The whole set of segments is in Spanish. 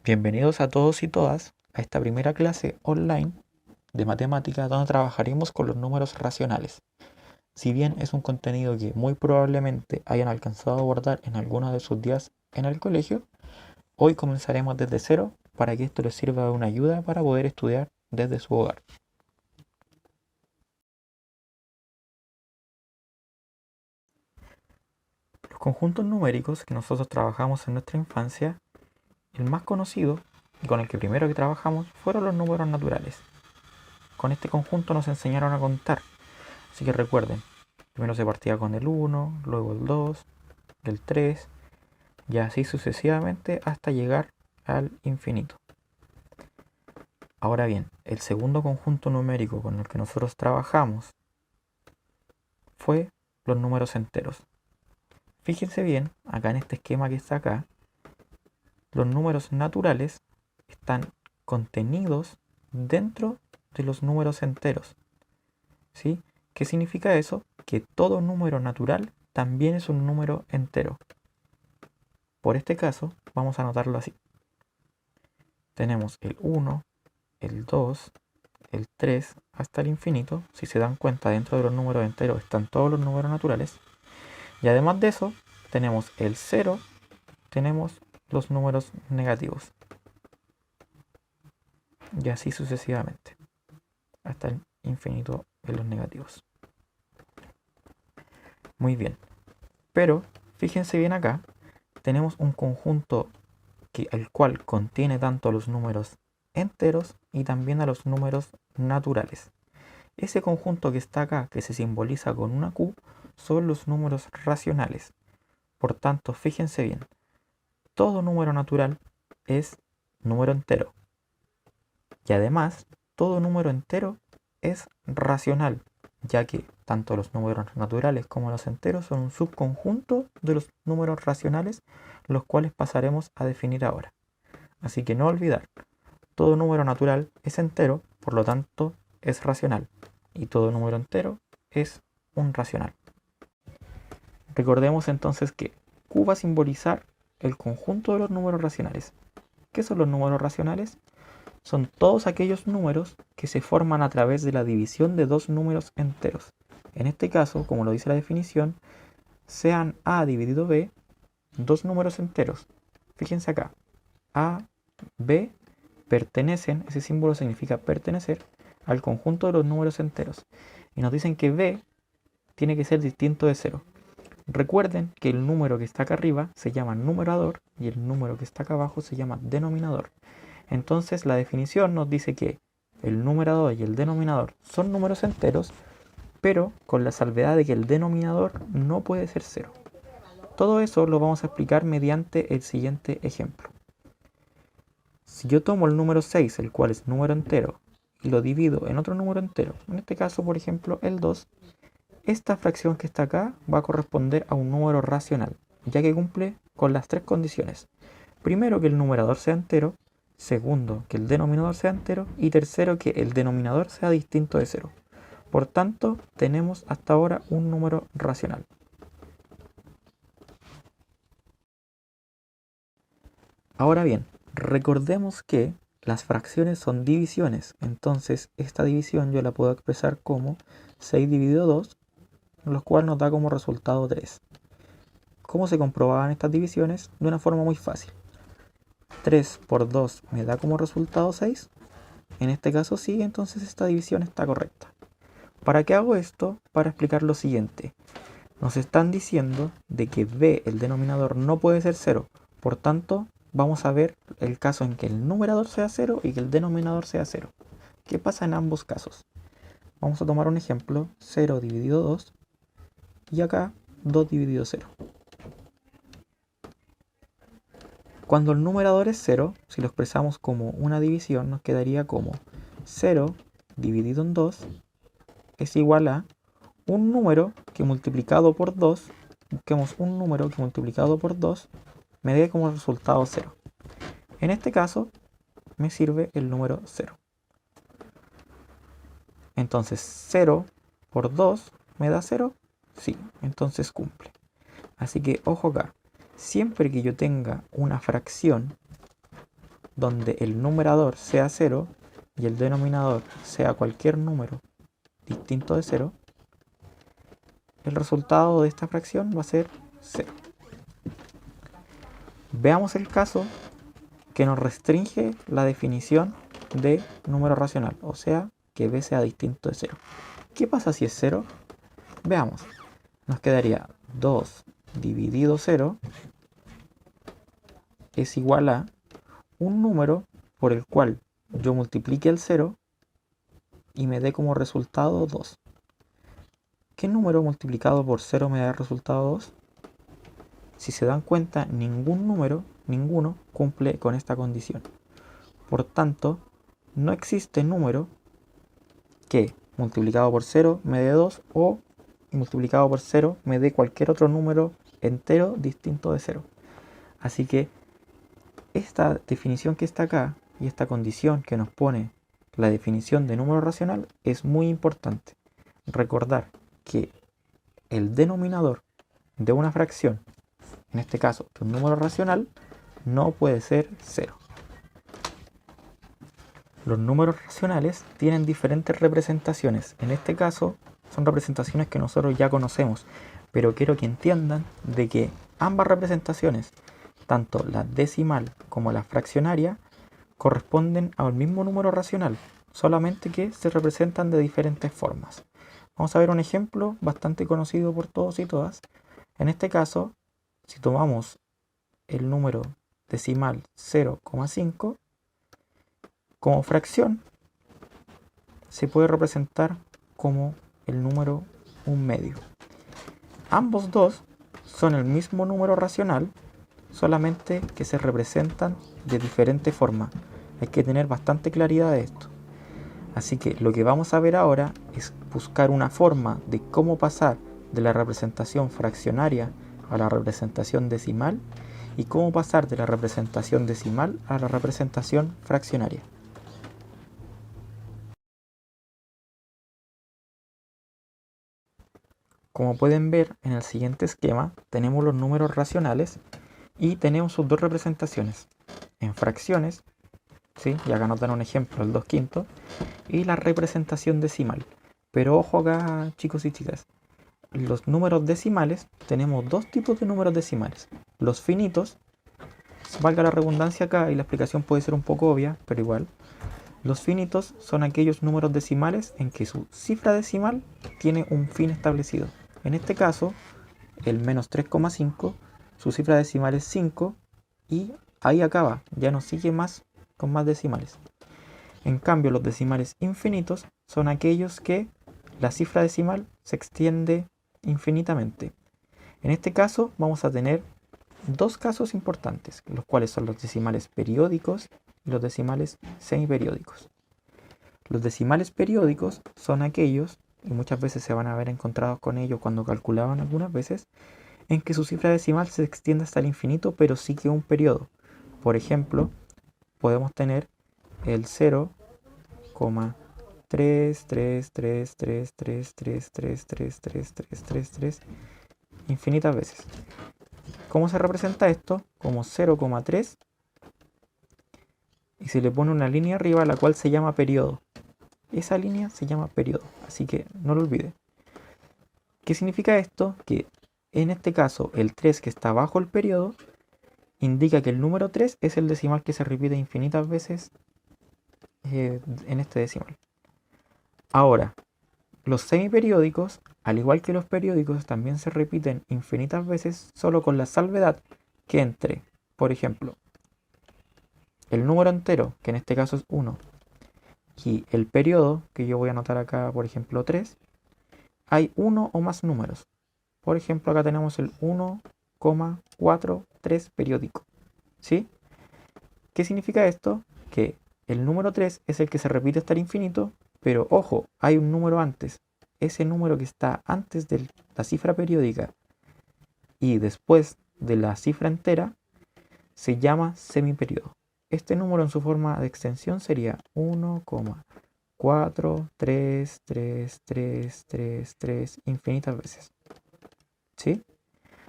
Bienvenidos a todos y todas a esta primera clase online de matemáticas donde trabajaremos con los números racionales. Si bien es un contenido que muy probablemente hayan alcanzado a abordar en alguno de sus días en el colegio, hoy comenzaremos desde cero para que esto les sirva de una ayuda para poder estudiar desde su hogar. Los conjuntos numéricos que nosotros trabajamos en nuestra infancia, el más conocido y con el que primero que trabajamos fueron los números naturales. Con este conjunto nos enseñaron a contar. Así que recuerden, primero se partía con el 1, luego el 2, el 3, y así sucesivamente hasta llegar al infinito. Ahora bien, el segundo conjunto numérico con el que nosotros trabajamos fue los números enteros. Fíjense bien, acá en este esquema que está acá, los números naturales están contenidos dentro de los números enteros. ¿Sí? ¿Qué significa eso? Que todo número natural también es un número entero. Por este caso, vamos a anotarlo así. Tenemos el 1, el 2, el 3 hasta el infinito. Si se dan cuenta, dentro de los números enteros están todos los números naturales. Y además de eso, tenemos el 0, tenemos los números negativos. Y así sucesivamente, hasta el infinito en los negativos. Muy bien. Pero, fíjense bien acá, tenemos un conjunto el cual contiene tanto a los números enteros y también a los números naturales. Ese conjunto que está acá, que se simboliza con una Q, son los números racionales. Por tanto, fíjense bien, todo número natural es número entero. Y además, todo número entero es racional, ya que tanto los números naturales como los enteros son un subconjunto de los números racionales, los cuales pasaremos a definir ahora. Así que no olvidar, todo número natural es entero, por lo tanto es racional, y todo número entero es un racional. Recordemos entonces que Q va a simbolizar el conjunto de los números racionales. ¿Qué son los números racionales? Son todos aquellos números que se forman a través de la división de dos números enteros. En este caso, como lo dice la definición, sean A dividido B dos números enteros. Fíjense acá, A, B pertenecen, ese símbolo significa pertenecer, al conjunto de los números enteros. Y nos dicen que B tiene que ser distinto de 0. Recuerden que el número que está acá arriba se llama numerador y el número que está acá abajo se llama denominador. Entonces la definición nos dice que el numerador y el denominador son números enteros, pero con la salvedad de que el denominador no puede ser 0. Todo eso lo vamos a explicar mediante el siguiente ejemplo. Si yo tomo el número 6, el cual es número entero, y lo divido en otro número entero, en este caso por ejemplo el 2, esta fracción que está acá va a corresponder a un número racional, ya que cumple con las tres condiciones. Primero, que el numerador sea entero. Segundo, que el denominador sea entero. Y tercero, que el denominador sea distinto de 0. Por tanto, tenemos hasta ahora un número racional. Ahora bien, recordemos que las fracciones son divisiones. Entonces, esta división yo la puedo expresar como 6 dividido 2, lo cual nos da como resultado 3. ¿Cómo se comprobaban estas divisiones? De una forma muy fácil. 3 por 2 me da como resultado 6. En este caso sí, entonces esta división está correcta. ¿Para qué hago esto? Para explicar lo siguiente. Nos están diciendo de que b, el denominador, no puede ser 0. Por tanto, vamos a ver el caso en que el numerador sea 0 y que el denominador sea 0. ¿Qué pasa en ambos casos? Vamos a tomar un ejemplo, 0 dividido 2 y acá 2 dividido 0. Cuando el numerador es 0, si lo expresamos como una división, nos quedaría como 0 dividido en 2 es igual a un número que multiplicado por 2, busquemos un número que multiplicado por 2 me dé como resultado 0. En este caso me sirve el número 0. Entonces 0 por 2 me da 0, sí, entonces cumple. Así que ojo acá, siempre que yo tenga una fracción donde el numerador sea 0 y el denominador sea cualquier número distinto de 0, el resultado de esta fracción va a ser 0. Veamos el caso que nos restringe la definición de número racional, o sea, que b sea distinto de 0. ¿Qué pasa si es 0? Veamos. Nos quedaría 2 dividido 0 es igual a un número por el cual yo multiplique el 0 y me dé como resultado 2. ¿Qué número multiplicado por 0 me da el resultado 2? Si se dan cuenta, ninguno cumple con esta condición. Por tanto, no existe número que multiplicado por 0 me dé 2 o multiplicado por 0 me dé cualquier otro número entero distinto de 0. Así que esta definición que está acá y esta condición que nos pone la definición de número racional es muy importante. Recordar que el denominador de una fracción, en este caso de un número racional, no puede ser 0. Los números racionales tienen diferentes representaciones. En este caso son representaciones que nosotros ya conocemos, pero quiero que entiendan de que ambas representaciones, tanto la decimal como la fraccionaria, corresponden al mismo número racional, solamente que se representan de diferentes formas. Vamos a ver un ejemplo bastante conocido por todos y todas. En este caso, si tomamos el número decimal 0,5, como fracción se puede representar como el número 1/2. Ambos dos son el mismo número racional, solamente que se representan de diferente forma. Hay que tener bastante claridad de esto. Así que lo que vamos a ver ahora es buscar una forma de cómo pasar de la representación fraccionaria a la representación decimal y cómo pasar de la representación decimal a la representación fraccionaria. Como pueden ver en el siguiente esquema, tenemos los números racionales y tenemos sus dos representaciones. En fracciones, ¿sí? Y acá nos dan un ejemplo, el 2/5, y la representación decimal. Pero ojo acá, chicos y chicas, los números decimales, tenemos dos tipos de números decimales. Los finitos, valga la redundancia acá y la explicación puede ser un poco obvia, pero igual. Los finitos son aquellos números decimales en que su cifra decimal tiene un fin establecido. En este caso, el menos 3,5, su cifra decimal es 5 y ahí acaba, ya no sigue más con más decimales. En cambio, los decimales infinitos son aquellos que la cifra decimal se extiende infinitamente. En este caso vamos a tener dos casos importantes, los cuales son los decimales periódicos y los decimales semiperiódicos. Los decimales periódicos son aquellos, y muchas veces se van a ver encontrados con ellos cuando calculaban algunas veces, en que su cifra decimal se extiende hasta el infinito, pero sigue un periodo. Por ejemplo, podemos tener el 0,33333333333 infinitas veces. ¿Cómo se representa esto? Como 0,3 y se le pone una línea arriba la cual se llama periodo. Esa línea se llama periodo, así que no lo olvide. ¿Qué significa esto? Que en este caso el 3 que está bajo el periodo indica que el número 3 es el decimal que se repite infinitas veces en este decimal. Ahora, los semiperiódicos, al igual que los periódicos, también se repiten infinitas veces, solo con la salvedad que entre, por ejemplo, el número entero, que en este caso es 1, y el periodo, que yo voy a anotar acá, por ejemplo, 3, hay uno o más números. Por ejemplo, acá tenemos el 1,43 periódico. ¿Sí? ¿Qué significa esto? Que el número 3 es el que se repite hasta el infinito, pero ojo, hay un número antes. Ese número que está antes de la cifra periódica y después de la cifra entera se llama semiperiodo. Este número en su forma de extensión sería 1,433333 infinitas veces. ¿Sí?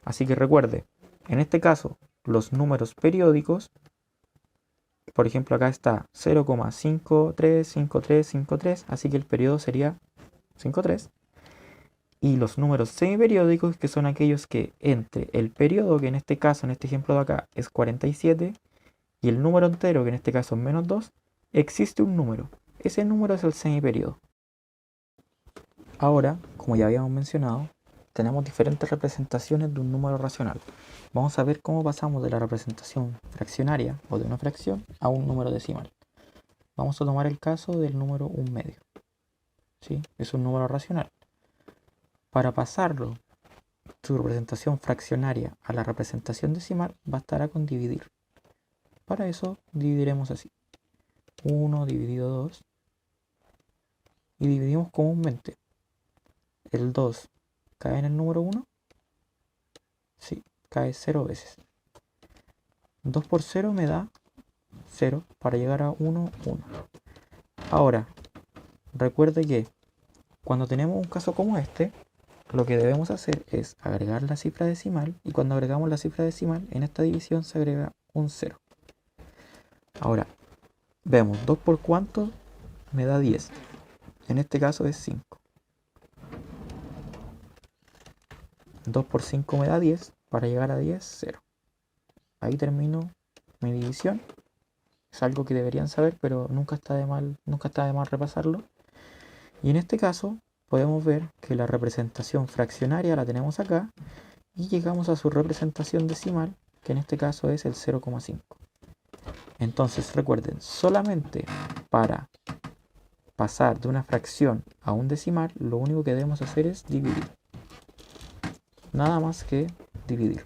Así que recuerde, en este caso, los números periódicos Por ejemplo, acá está 0,535353, así que el periodo sería 53. Y los números semiperiódicos, que son aquellos que entre el periodo, que en este caso, en este ejemplo de acá, es 47, y el número entero, que en este caso es menos 2, existe un número. Ese número es el semiperiodo. Ahora, como ya habíamos mencionado, tenemos diferentes representaciones de un número racional. Vamos a ver cómo pasamos de la representación fraccionaria o de una fracción a un número decimal. Vamos a tomar el caso del número 1/2. ¿Sí? Es un número racional. Para pasarlo, su representación fraccionaria a la representación decimal, bastará con dividir. Para eso dividiremos así. 1 dividido 2. Y dividimos comúnmente. El 2 cae en el número 1. Sí, cae 0 veces. 2 por 0 me da 0 para llegar a 1, 1. Ahora, recuerde que cuando tenemos un caso como este, lo que debemos hacer es agregar la cifra decimal, y cuando agregamos la cifra decimal, en esta división se agrega un 0. Ahora, vemos 2 por cuánto me da 10. En este caso es 5. 2 por 5 me da 10. Para llegar a 10, 0. Ahí termino mi división. Es algo que deberían saber, pero nunca está de mal repasarlo. Y en este caso podemos ver que la representación fraccionaria la tenemos acá, y llegamos a su representación decimal, que en este caso es el 0,5. Entonces recuerden, solamente para pasar de una fracción a un decimal, lo único que debemos hacer es dividir. Nada más que dividir.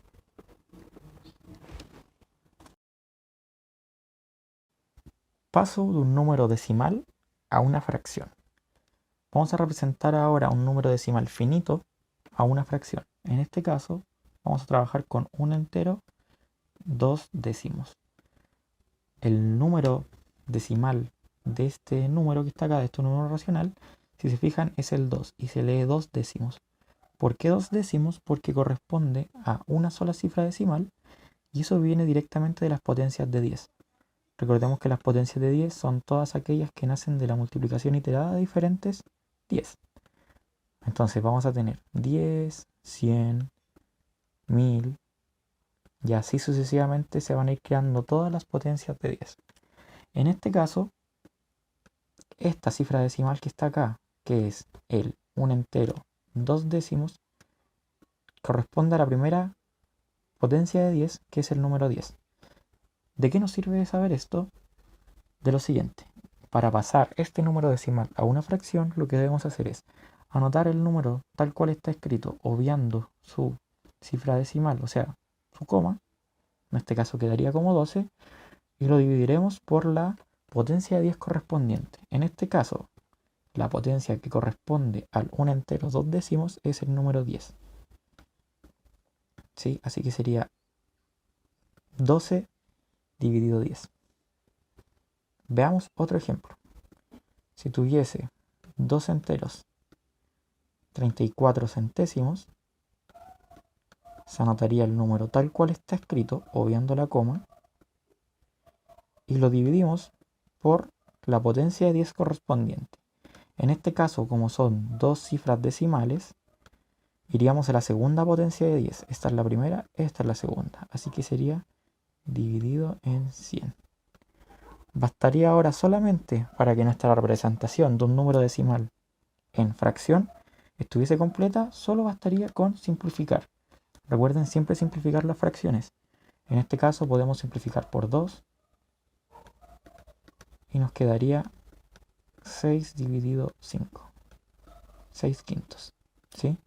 Paso de un número decimal a una fracción. Vamos a representar ahora un número decimal finito a una fracción. En este caso, vamos a trabajar con un entero, 2 décimos. El número decimal de este número que está acá, de este número racional, si se fijan, es el 2 y se lee 2 décimos. ¿Por qué 2 décimos? Porque corresponde a una sola cifra decimal, y eso viene directamente de las potencias de 10. Recordemos que las potencias de 10 son todas aquellas que nacen de la multiplicación iterada de diferentes 10. Entonces vamos a tener 10, 100, 1000, y así sucesivamente se van a ir creando todas las potencias de 10. En este caso, esta cifra decimal que está acá, que es el 1 entero 2 décimos, corresponde a la primera potencia de 10, que es el número 10. ¿De qué nos sirve saber esto? De lo siguiente. Para pasar este número decimal a una fracción, lo que debemos hacer es anotar el número tal cual está escrito, obviando su cifra decimal, o sea, su coma. En este caso quedaría como 12, y lo dividiremos por la potencia de 10 correspondiente. En este caso, la potencia que corresponde al 1 entero 2 décimos es el número 10. ¿Sí? Así que sería 12 dividido 10. Veamos otro ejemplo. Si tuviese 2 enteros 34 centésimos, se anotaría el número tal cual está escrito, obviando la coma, y lo dividimos por la potencia de 10 correspondiente. En este caso, como son dos cifras decimales, iríamos a la segunda potencia de 10. Esta es la primera, esta es la segunda. Así que sería dividido en 100. Bastaría ahora solamente para que nuestra representación de un número decimal en fracción estuviese completa, solo bastaría con simplificar. Recuerden siempre simplificar las fracciones. En este caso podemos simplificar por 2 y nos quedaría 6 dividido 5. 6 quintos. ¿Sí?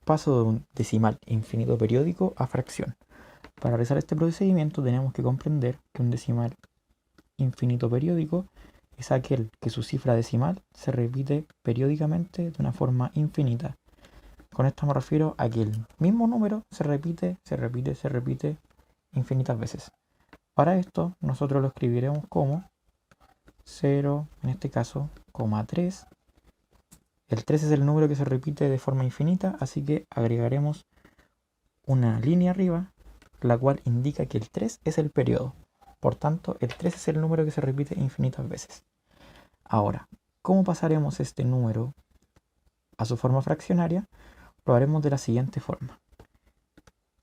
Paso de un decimal infinito periódico a fracción. Para realizar este procedimiento tenemos que comprender que un decimal infinito periódico es aquel que su cifra decimal se repite periódicamente de una forma infinita. Con esto me refiero a que el mismo número se repite infinitas veces. Para esto nosotros lo escribiremos como 0, en este caso, 3. El 3 es el número que se repite de forma infinita, así que agregaremos una línea arriba la cual indica que el 3 es el periodo. Por tanto, el 3 es el número que se repite infinitas veces. Ahora, ¿cómo pasaremos este número a su forma fraccionaria? Lo haremos de la siguiente forma.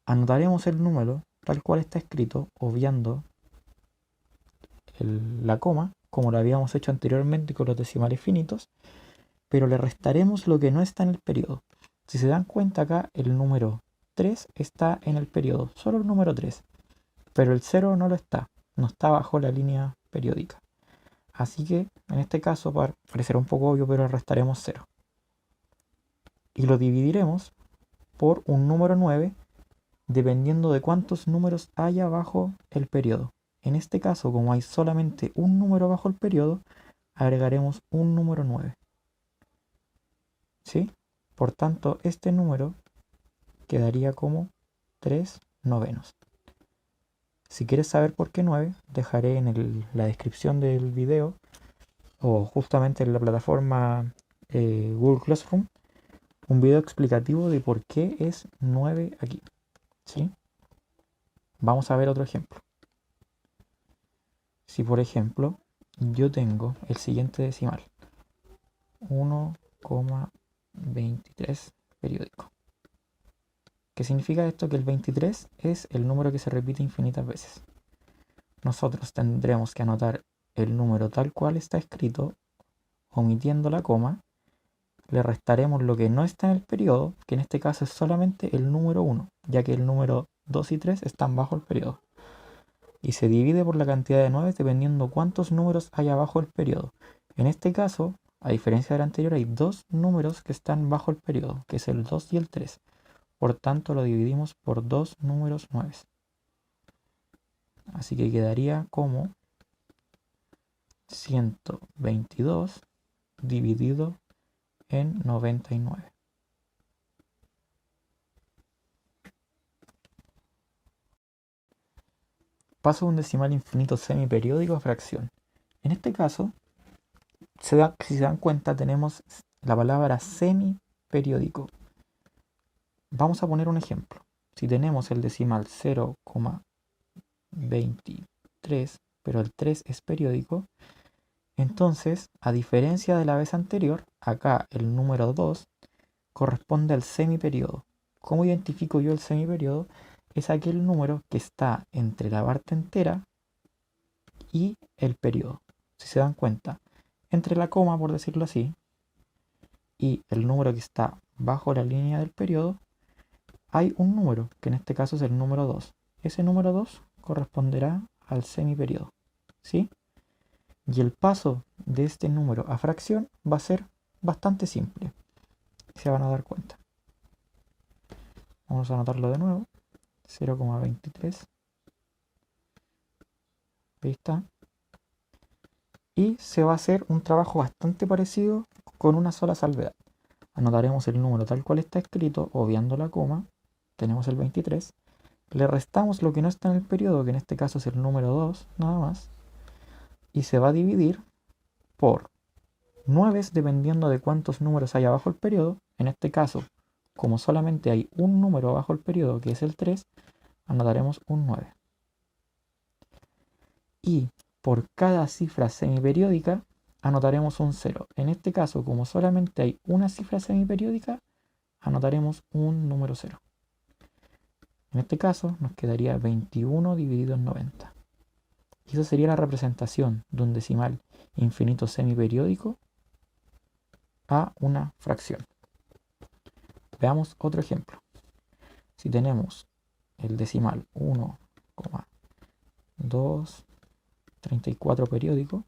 Anotaremos el número tal cual está escrito, obviando la coma, como lo habíamos hecho anteriormente con los decimales finitos, pero le restaremos lo que no está en el periodo. Si se dan cuenta acá, el número 3 está en el periodo, solo el número 3, pero el 0 no lo está, no está bajo la línea periódica. Así que, en este caso, parecerá un poco obvio, pero le restaremos 0. Y lo dividiremos por un número 9, dependiendo de cuántos números haya bajo el periodo. En este caso, como hay solamente un número bajo el periodo, agregaremos un número 9. ¿Sí? Por tanto, este número quedaría como 3 novenos. Si quieres saber por qué 9, dejaré en la descripción del video o justamente en la plataforma Google Classroom un video explicativo de por qué es 9 aquí. ¿Sí? Vamos a ver otro ejemplo. Si por ejemplo yo tengo el siguiente decimal, 1,23 periódico. ¿Qué significa esto? Que el 23 es el número que se repite infinitas veces. Nosotros tendremos que anotar el número tal cual está escrito, omitiendo la coma. Le restaremos lo que no está en el periodo, que en este caso es solamente el número 1, ya que el número 2 y 3 están bajo el periodo. Y se divide por la cantidad de 9 dependiendo cuántos números hay bajo el periodo. En este caso, a diferencia del anterior, hay dos números que están bajo el periodo, que es el 2 y el 3. Por tanto, lo dividimos por dos números 9. Así que quedaría como 122 dividido en 99. Paso de un decimal infinito semiperiódico a fracción. En este caso, si se dan cuenta, tenemos la palabra semiperiódico. Vamos a poner un ejemplo. Si tenemos el decimal 0,23, pero el 3 es periódico, entonces, a diferencia de la vez anterior, acá el número 2 corresponde al semiperiodo. ¿Cómo identifico yo el semiperiodo? Es aquel número que está entre la parte entera y el periodo. Si se dan cuenta, entre la coma, por decirlo así, y el número que está bajo la línea del periodo, hay un número, que en este caso es el número 2. Ese número 2 corresponderá al semiperiodo. ¿Sí? Y el paso de este número a fracción va a ser bastante simple. Se van a dar cuenta. Vamos a anotarlo de nuevo. 0,23. Ahí está. Y se va a hacer un trabajo bastante parecido con una sola salvedad. Anotaremos el número tal cual está escrito, obviando la coma. Tenemos el 23. Le restamos lo que no está en el periodo, que en este caso es el número 2, nada más. Y se va a dividir por 9 dependiendo de cuántos números hay bajo el periodo. En este caso, como solamente hay un número bajo el periodo, que es el 3, anotaremos un 9. Y por cada cifra semiperiódica anotaremos un 0. En este caso, como solamente hay una cifra semiperiódica, anotaremos un número 0. En este caso nos quedaría 21 dividido en 90. Y eso sería la representación de un decimal infinito semiperiódico a una fracción. Veamos otro ejemplo. Si tenemos el decimal 1,234 periódico,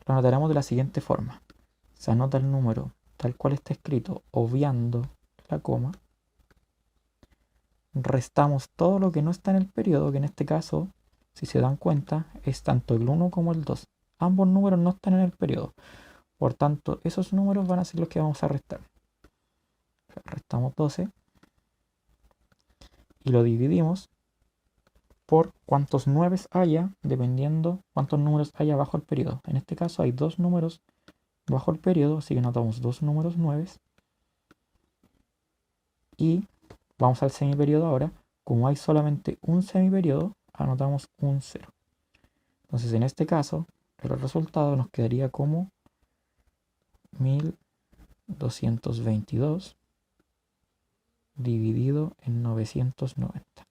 lo anotaremos de la siguiente forma. Se anota el número tal cual está escrito, obviando la coma. Restamos todo lo que no está en el periodo, que en este caso, si se dan cuenta, es tanto el 1 como el 2. Ambos números no están en el periodo. Por tanto, esos números van a ser los que vamos a restar. Restamos 12 y lo dividimos por cuántos 9 haya, dependiendo cuántos números haya bajo el periodo. En este caso hay dos números bajo el periodo, así que notamos dos números 9. Y vamos al semiperiodo ahora. Como hay solamente un semiperiodo, anotamos un 0. Entonces en este caso, el resultado nos quedaría como 1222 dividido en 990.